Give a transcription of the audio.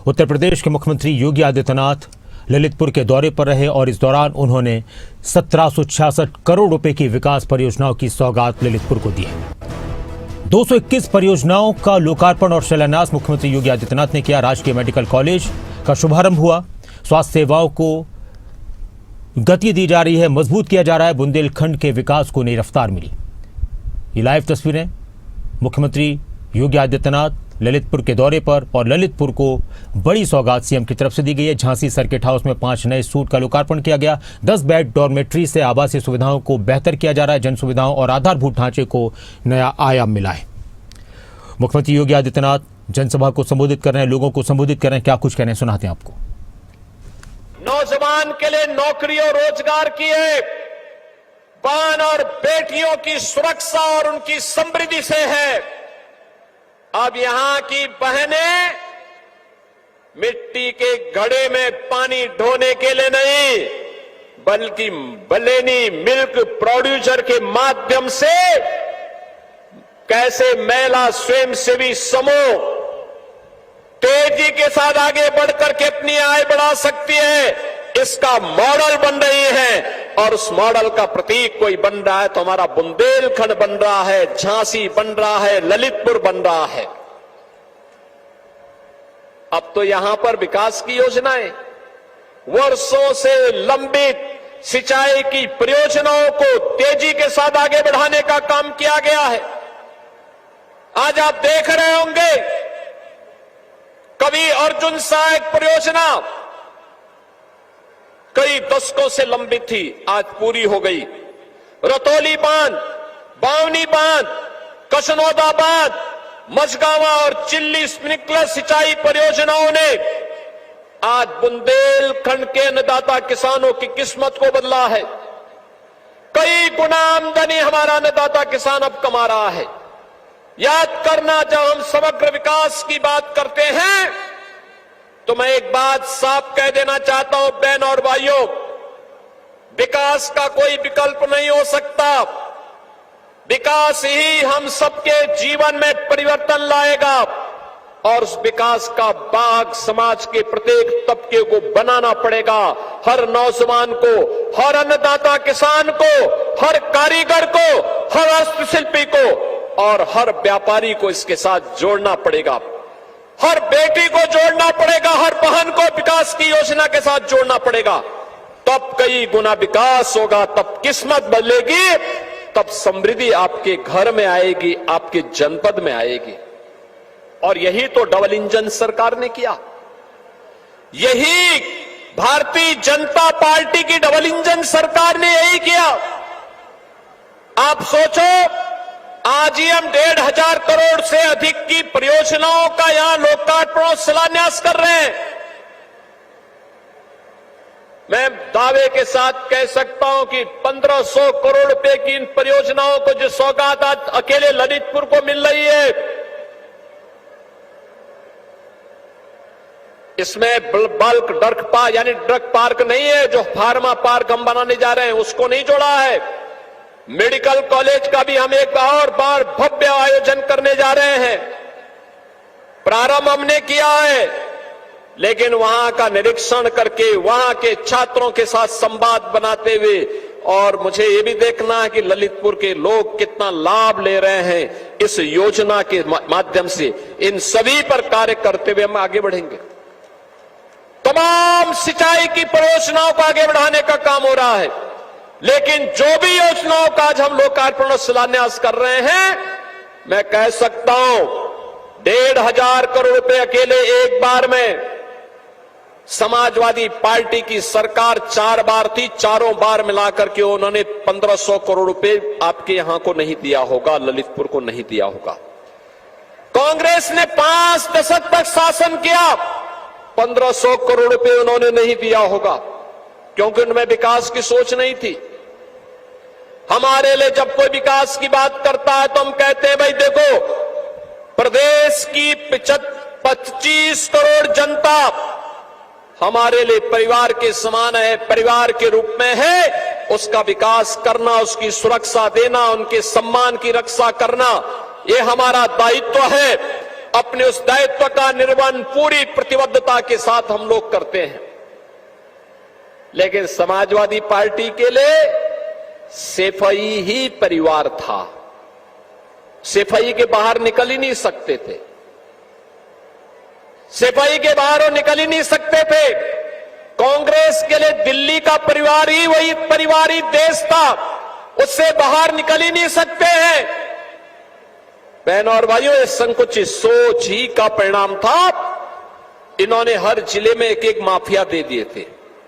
उत्तर प्रदेश के मुख्यमंत्री योगी आदित्यनाथ ललितपुर के दौरे पर रहे और इस दौरान उन्होंने 1766 करोड़ रुपए की विकास परियोजनाओं की सौगात ललितपुर को दी है। 221 परियोजनाओं का लोकार्पण और शिलान्यास मुख्यमंत्री योगी आदित्यनाथ ने किया। राजकीय मेडिकल कॉलेज का शुभारंभ हुआ। स्वास्थ्य सेवाओं को गति दी जा रही है, मजबूत किया जा रहा है। बुंदेलखंड के विकास को नई रफ्तार मिली। ये लाइव तस्वीरें मुख्यमंत्री योगी आदित्यनाथ ललितपुर के दौरे पर, और ललितपुर को बड़ी सौगात सीएम की तरफ से दी गई है। झांसी सर्किट हाउस में 5 नए सूट का लोकार्पण किया गया। 10 बेड डॉर्मेट्री से आवासीय सुविधाओं को बेहतर किया जा रहा है। जन सुविधाओं और आधारभूत ढांचे को नया आयाम मिला है। मुख्यमंत्री योगी आदित्यनाथ जनसभा को संबोधित कर रहे हैं, लोगों को संबोधित कर रहे हैं। क्या कुछ कह रहे हैं, सुनाते हैं आपको। नौजवान के लिए नौकरी और रोजगार की है, बहन और बेटियों की सुरक्षा और उनकी समृद्धि से है। अब यहां की बहनें मिट्टी के घड़े में पानी ढोने के लिए नहीं, बल्कि बलेनी मिल्क प्रोड्यूसर के माध्यम से कैसे महिला स्वयंसेवी समूह तेजी के साथ आगे बढ़कर के अपनी आय बढ़ा सकती है, इसका मॉडल बन रही है। और उस मॉडल का प्रतीक कोई बन रहा है तो हमारा बुंदेलखंड बन रहा है, झांसी बन रहा है, ललितपुर बन रहा है। अब तो यहां पर विकास की योजनाएं, वर्षों से लंबित सिंचाई की परियोजनाओं को तेजी के साथ आगे बढ़ाने का काम किया गया है। आज आप देख रहे होंगे कवि अर्जुन सहायक परियोजना कई दशकों से लंबित थी, आज पूरी हो गई। रतौली बांध, बावनी बांध, कशनौदा बांध, मझगावा और चिल्ली स्प्रिंकलर सिंचाई परियोजनाओं ने आज बुंदेलखंड के अन्नदाता किसानों की किस्मत को बदला है। कई गुना आमदनी हमारा अन्नदाता किसान अब कमा रहा है। याद करना, जब हम समग्र विकास की बात करते हैं तो मैं एक बात साफ कह देना चाहता हूं, बहन और भाइयों, विकास का कोई विकल्प नहीं हो सकता। विकास ही हम सबके जीवन में परिवर्तन लाएगा और उस विकास का बाग समाज के प्रत्येक तबके को बनाना पड़ेगा। हर नौजवान को, हर अन्नदाता किसान को, हर कारीगर को, हर हस्तशिल्पी को और हर व्यापारी को इसके साथ जोड़ना पड़ेगा। हर बेटी को जोड़ना पड़ेगा, हर बहन को विकास की योजना के साथ जोड़ना पड़ेगा। तब कई गुना विकास होगा, तब किस्मत बदलेगी, तब समृद्धि आपके घर में आएगी, आपके जनपद में आएगी। और यही तो डबल इंजन सरकार ने किया। यही भारतीय जनता पार्टी की डबल इंजन सरकार ने यही किया। आप सोचो, आज ही हम 1,500 करोड़ से अधिक की परियोजनाओं का यहां लोकार्पण और शिलान्यास कर रहे हैं। मैं दावे के साथ कह सकता हूं कि 1500 करोड़ रुपए की इन परियोजनाओं को जो सौगात आज अकेले ललितपुर को मिल रही है, इसमें बल्क ड्रग पार्क यानी ड्रग पार्क नहीं है, जो फार्मा पार्क हम बनाने जा रहे हैं उसको नहीं जोड़ा है। मेडिकल कॉलेज का भी हम एक और बार भव्य आयोजन करने जा रहे हैं। प्रारंभ हमने किया है, लेकिन वहां का निरीक्षण करके वहां के छात्रों के साथ संवाद बनाते हुए, और मुझे ये भी देखना है कि ललितपुर के लोग कितना लाभ ले रहे हैं इस योजना के माध्यम से। इन सभी पर कार्य करते हुए हम आगे बढ़ेंगे। तमाम सिंचाई की परियोजनाओं को आगे बढ़ाने का काम हो रहा है, लेकिन जो भी योजनाओं का आज हम लोकार्पण और शिलान्यास कर रहे हैं, मैं कह सकता हूं 1,500 करोड़ रुपए अकेले एक बार में समाजवादी पार्टी की सरकार 4 बार थी, चारों बार मिलाकर के उन्होंने 1500 करोड़ रुपए आपके यहां को नहीं दिया होगा, ललितपुर को नहीं दिया होगा। कांग्रेस ने 5 दशक तक शासन किया, 1500 करोड़ रुपए उन्होंने नहीं दिया होगा, क्योंकि उनमें विकास की सोच नहीं थी। हमारे लिए जब कोई विकास की बात करता है तो हम कहते हैं, भाई देखो, प्रदेश की 25 करोड़ जनता हमारे लिए परिवार के समान है, परिवार के रूप में है। उसका विकास करना, उसकी सुरक्षा देना, उनके सम्मान की रक्षा करना, ये हमारा दायित्व है। अपने उस दायित्व का निर्वहन पूरी प्रतिबद्धता के साथ हम लोग करते हैं। लेकिन समाजवादी पार्टी के लिए सेफई ही परिवार था। सेफई के बाहर निकल ही नहीं सकते थे। सेफई के बाहर वो निकल ही नहीं सकते थे। कांग्रेस के लिए दिल्ली का परिवार ही वही परिवारी देश था, उससे बाहर निकल ही नहीं सकते हैं। बहनों और भाइयों, इस संकुचित सोच ही का परिणाम था। इन्होंने हर जिले में एक एक माफिया दे दिए थे।